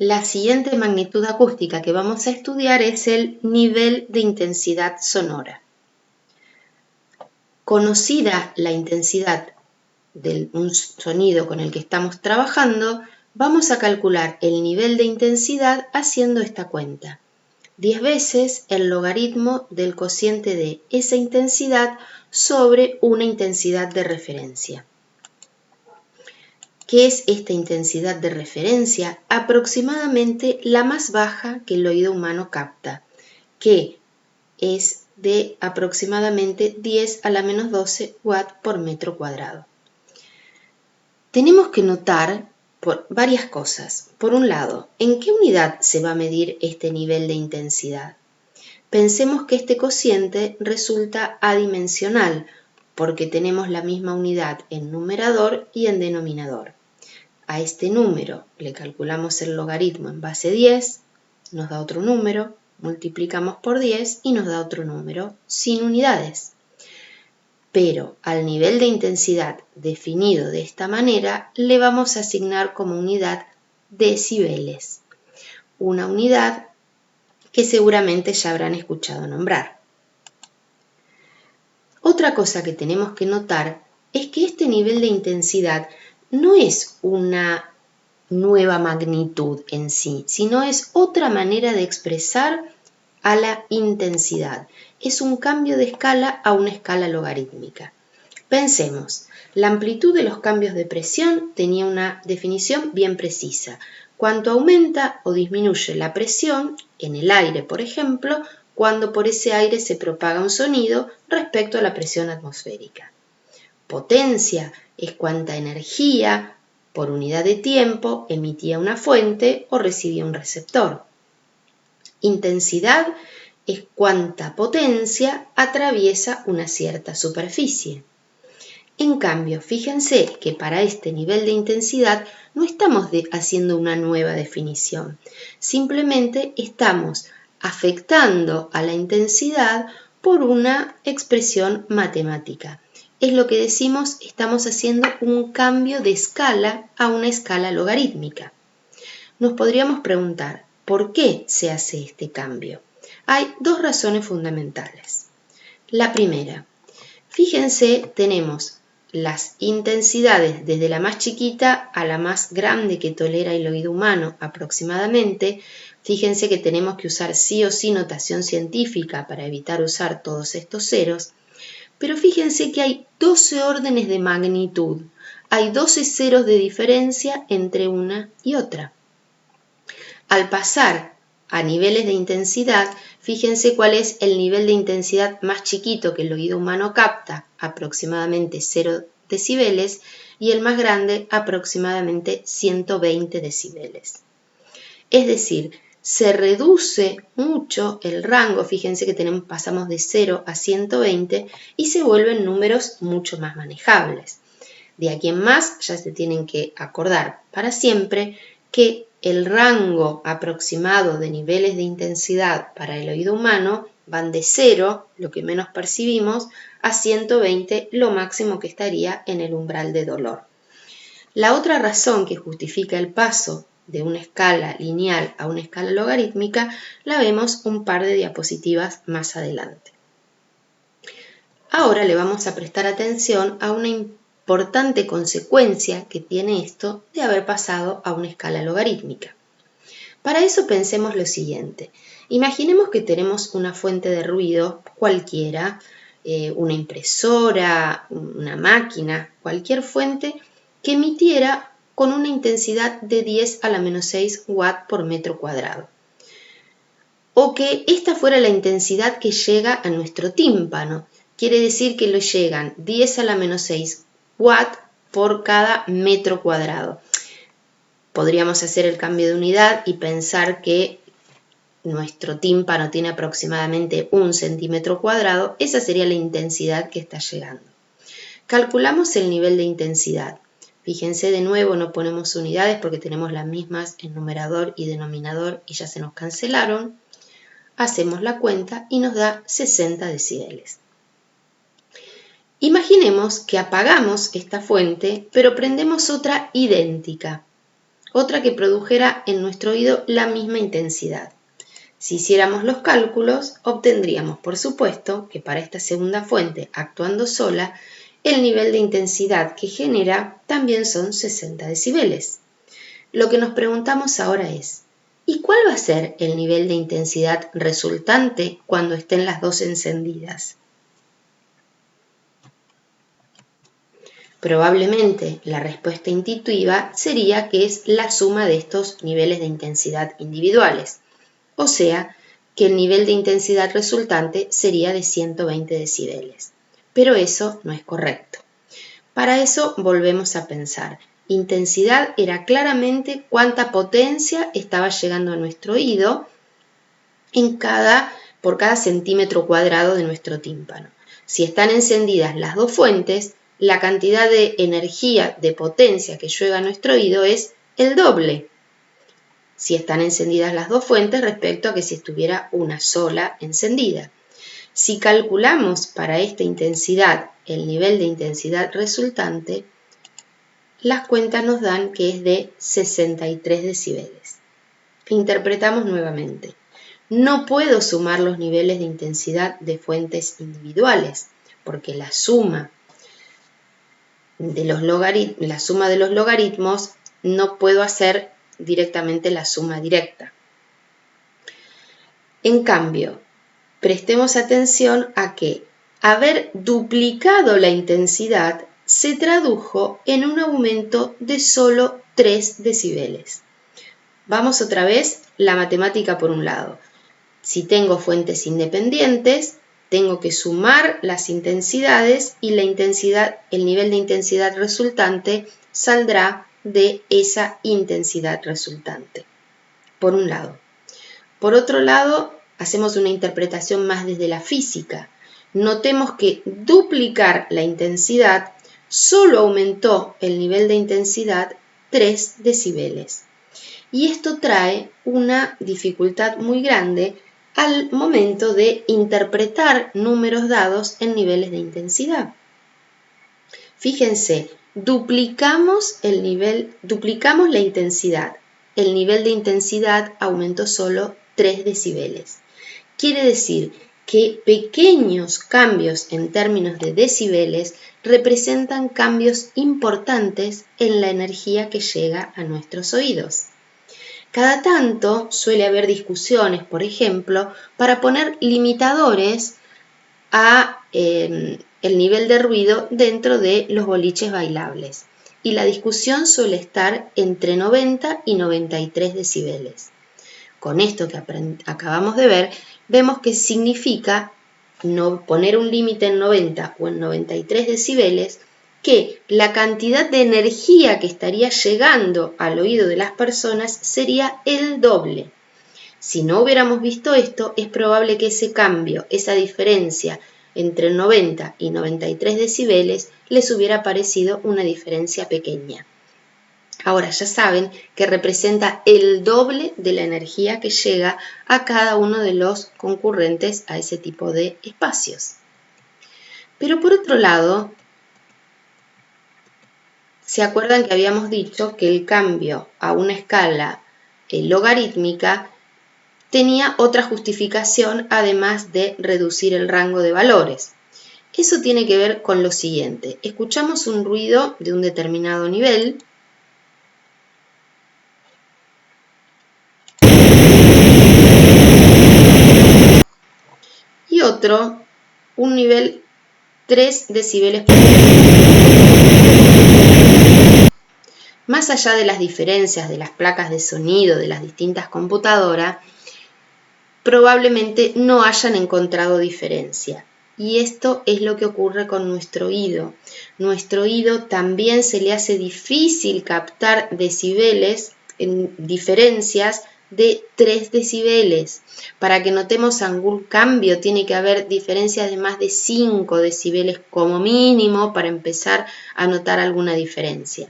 La siguiente magnitud acústica que vamos a estudiar es el nivel de intensidad sonora. Conocida la intensidad de un sonido con el que estamos trabajando, vamos a calcular el nivel de intensidad haciendo esta cuenta. 10 veces el logaritmo del cociente de esa intensidad sobre una intensidad de referencia. ¿Qué es esta intensidad de referencia? Aproximadamente la más baja que el oído humano capta, que es de aproximadamente 10 a la menos 12 watts por metro cuadrado. Tenemos que notar varias cosas. Por un lado, ¿en qué unidad se va a medir este nivel de intensidad? Pensemos que este cociente resulta adimensional, porque tenemos la misma unidad en numerador y en denominador. A este número le calculamos el logaritmo en base 10, nos da otro número, multiplicamos por 10 y nos da otro número, sin unidades. Pero al nivel de intensidad definido de esta manera le vamos a asignar como unidad decibeles, una unidad que seguramente ya habrán escuchado nombrar. Otra cosa que tenemos que notar es que este nivel de intensidad no es una nueva magnitud en sí, sino es otra manera de expresar a la intensidad. Es un cambio de escala a una escala logarítmica. Pensemos, la amplitud de los cambios de presión tenía una definición bien precisa. Cuánto aumenta o disminuye la presión en el aire, por ejemplo, cuando por ese aire se propaga un sonido respecto a la presión atmosférica. Potencia es cuánta energía por unidad de tiempo emitía una fuente o recibía un receptor. Intensidad es cuánta potencia atraviesa una cierta superficie. En cambio, fíjense que para este nivel de intensidad no estamos haciendo una nueva definición, simplemente estamos afectando a la intensidad por una expresión matemática. Es lo que decimos, estamos haciendo un cambio de escala a una escala logarítmica. Nos podríamos preguntar, ¿por qué se hace este cambio? Hay dos razones fundamentales. La primera, fíjense, tenemos las intensidades desde la más chiquita a la más grande que tolera el oído humano aproximadamente. Fíjense que tenemos que usar sí o sí notación científica para evitar usar todos estos ceros. Pero fíjense que hay 12 órdenes de magnitud. Hay 12 ceros de diferencia entre una y otra. Al pasar a niveles de intensidad, fíjense cuál es el nivel de intensidad más chiquito que el oído humano capta, aproximadamente 0 decibeles, y el más grande, aproximadamente 120 decibeles. Es decir, se reduce mucho el rango, fíjense que pasamos de 0 a 120 y se vuelven números mucho más manejables. De aquí en más ya se tienen que acordar para siempre que el rango aproximado de niveles de intensidad para el oído humano van de 0, lo que menos percibimos, a 120, lo máximo que estaría en el umbral de dolor. La otra razón que justifica el paso de una escala lineal a una escala logarítmica la vemos un par de diapositivas más adelante. Ahora le vamos a prestar atención a una importante consecuencia que tiene esto de haber pasado a una escala logarítmica. Para eso pensemos lo siguiente. Imaginemos que tenemos una fuente de ruido cualquiera, una impresora, una máquina, cualquier fuente que emitiera con una intensidad de 10 a la menos 6 watts por metro cuadrado. O que esta fuera la intensidad que llega a nuestro tímpano. Quiere decir que le llegan 10 a la menos 6 watts por cada metro cuadrado. Podríamos hacer el cambio de unidad y pensar que nuestro tímpano tiene aproximadamente 1 centímetro cuadrado. Esa sería la intensidad que está llegando. Calculamos el nivel de intensidad. Fíjense de nuevo, no ponemos unidades porque tenemos las mismas en numerador y denominador y ya se nos cancelaron. Hacemos la cuenta y nos da 60 decibeles. Imaginemos que apagamos esta fuente, pero prendemos otra idéntica. otra que produjera en nuestro oído la misma intensidad. Si hiciéramos los cálculos, obtendríamos, por supuesto, que para esta segunda fuente, actuando sola, el nivel de intensidad que genera también son 60 decibeles. Lo que nos preguntamos ahora es, ¿y cuál va a ser el nivel de intensidad resultante cuando estén las dos encendidas? Probablemente la respuesta intuitiva sería que es la suma de estos niveles de intensidad individuales, o sea, que el nivel de intensidad resultante sería de 120 decibeles. Pero eso no es correcto. Para eso volvemos a pensar. Intensidad era claramente cuánta potencia estaba llegando a nuestro oído por cada centímetro cuadrado de nuestro tímpano. Si están encendidas las dos fuentes, la cantidad de energía, de potencia que llega a nuestro oído es el doble. Si están encendidas las dos fuentes respecto a que si estuviera una sola encendida. Si calculamos para esta intensidad el nivel de intensidad resultante, las cuentas nos dan que es de 63 decibeles. Interpretamos nuevamente. No puedo sumar los niveles de intensidad de fuentes individuales, porque la suma de los logaritmos no puedo hacer directamente la suma directa. En cambio, prestemos atención a que haber duplicado la intensidad se tradujo en un aumento de solo 3 decibeles. Vamos otra vez la matemática por un lado. Si tengo fuentes independientes, tengo que sumar las intensidades y el nivel de intensidad resultante saldrá de esa intensidad resultante. Por un lado. Por otro lado, hacemos una interpretación más desde la física. Notemos que duplicar la intensidad solo aumentó el nivel de intensidad 3 decibeles. Y esto trae una dificultad muy grande al momento de interpretar números dados en niveles de intensidad. Fíjense, duplicamos la intensidad. El nivel de intensidad aumentó solo 3 decibeles. Quiere decir que pequeños cambios en términos de decibeles representan cambios importantes en la energía que llega a nuestros oídos. Cada tanto suele haber discusiones, por ejemplo, para poner limitadores a el nivel de ruido dentro de los boliches bailables. Y la discusión suele estar entre 90 y 93 decibeles. Con esto que acabamos de ver, vemos que significa no poner un límite en 90 o en 93 decibeles, que la cantidad de energía que estaría llegando al oído de las personas sería el doble. Si no hubiéramos visto esto, es probable que ese cambio, esa diferencia entre 90 y 93 decibeles, les hubiera parecido una diferencia pequeña. Ahora ya saben que representa el doble de la energía que llega a cada uno de los concurrentes a ese tipo de espacios. Pero por otro lado, ¿se acuerdan que habíamos dicho que el cambio a una escala logarítmica tenía otra justificación además de reducir el rango de valores? Eso tiene que ver con lo siguiente. Escuchamos un ruido de un determinado nivel y otro, un nivel 3 decibeles por Más allá de las diferencias de las placas de sonido de las distintas computadoras, probablemente no hayan encontrado diferencia. Y esto es lo que ocurre con nuestro oído. Nuestro oído también se le hace difícil captar decibeles en diferencias de 3 decibeles. Para que notemos algún cambio tiene que haber diferencias de más de 5 decibeles como mínimo para empezar a notar alguna diferencia.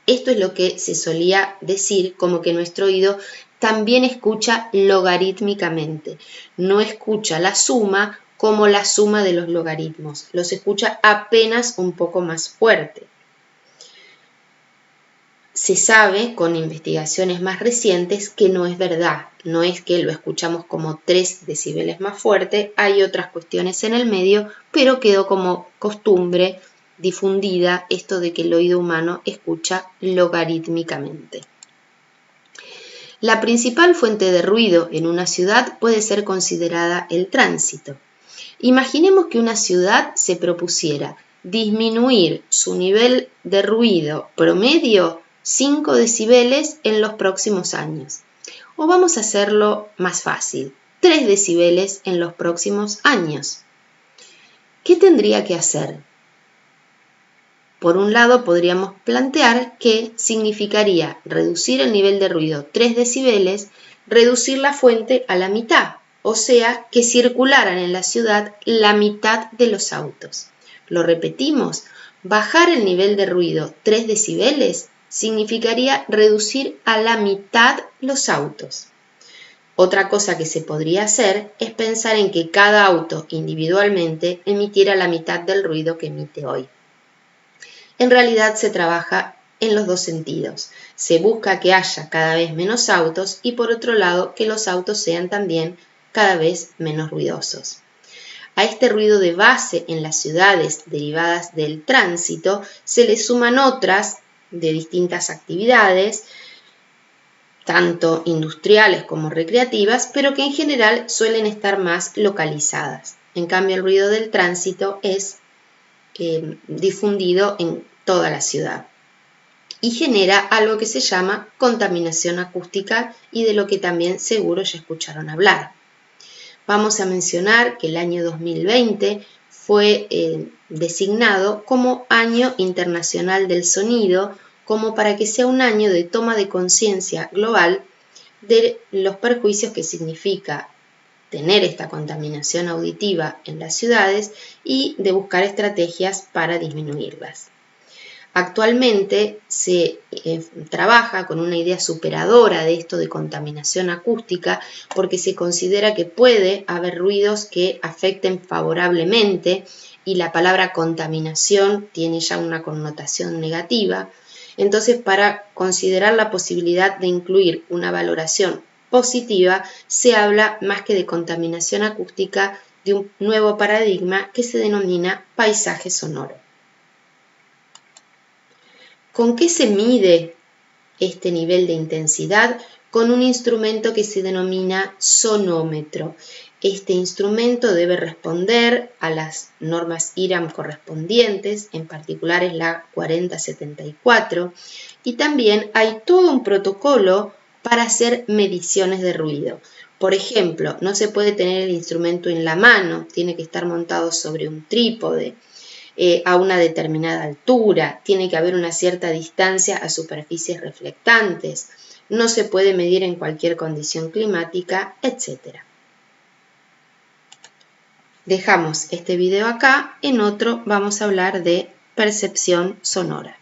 Esto es lo que se solía decir como que nuestro oído también escucha logarítmicamente. No escucha la suma como la suma de los logaritmos. Los escucha apenas un poco más fuerte. se sabe con investigaciones más recientes que no es verdad, no es que lo escuchamos como 3 decibeles más fuerte, hay otras cuestiones en el medio, pero quedó como costumbre difundida esto de que el oído humano escucha logarítmicamente. La principal fuente de ruido en una ciudad puede ser considerada el tránsito. Imaginemos que una ciudad se propusiera disminuir su nivel de ruido promedio 5 decibeles en los próximos años. O vamos a hacerlo más fácil, 3 decibeles en los próximos años. ¿Qué tendría que hacer? Por un lado, podríamos plantear que significaría reducir el nivel de ruido 3 decibeles, reducir la fuente a la mitad, o sea, que circularan en la ciudad la mitad de los autos. Lo repetimos, bajar el nivel de ruido 3 decibeles significaría reducir a la mitad los autos. Otra cosa que se podría hacer es pensar en que cada auto individualmente emitiera la mitad del ruido que emite hoy. En realidad se trabaja en los dos sentidos. Se busca que haya cada vez menos autos y por otro lado que los autos sean también cada vez menos ruidosos. A este ruido de base en las ciudades derivadas del tránsito se le suman otras de distintas actividades, tanto industriales como recreativas, pero que en general suelen estar más localizadas. En cambio, el ruido del tránsito es difundido en toda la ciudad y genera algo que se llama contaminación acústica y de lo que también seguro ya escucharon hablar. Vamos a mencionar que el año 2020 fue designado como Año Internacional del Sonido, como para que sea un año de toma de conciencia global de los perjuicios que significa tener esta contaminación auditiva en las ciudades y de buscar estrategias para disminuirlas. Actualmente se trabaja con una idea superadora de esto de contaminación acústica porque se considera que puede haber ruidos que afecten favorablemente y la palabra contaminación tiene ya una connotación negativa. Entonces, para considerar la posibilidad de incluir una valoración positiva, se habla más que de contaminación acústica de un nuevo paradigma que se denomina paisaje sonoro. ¿Con qué se mide este nivel de intensidad? Con un instrumento que se denomina sonómetro. Este instrumento debe responder a las normas IRAM correspondientes, en particular es la 4074, y también hay todo un protocolo para hacer mediciones de ruido. Por ejemplo, no se puede tener el instrumento en la mano, tiene que estar montado sobre un trípode, a una determinada altura, tiene que haber una cierta distancia a superficies reflectantes, no se puede medir en cualquier condición climática, etc. Dejamos este video acá, en otro vamos a hablar de percepción sonora.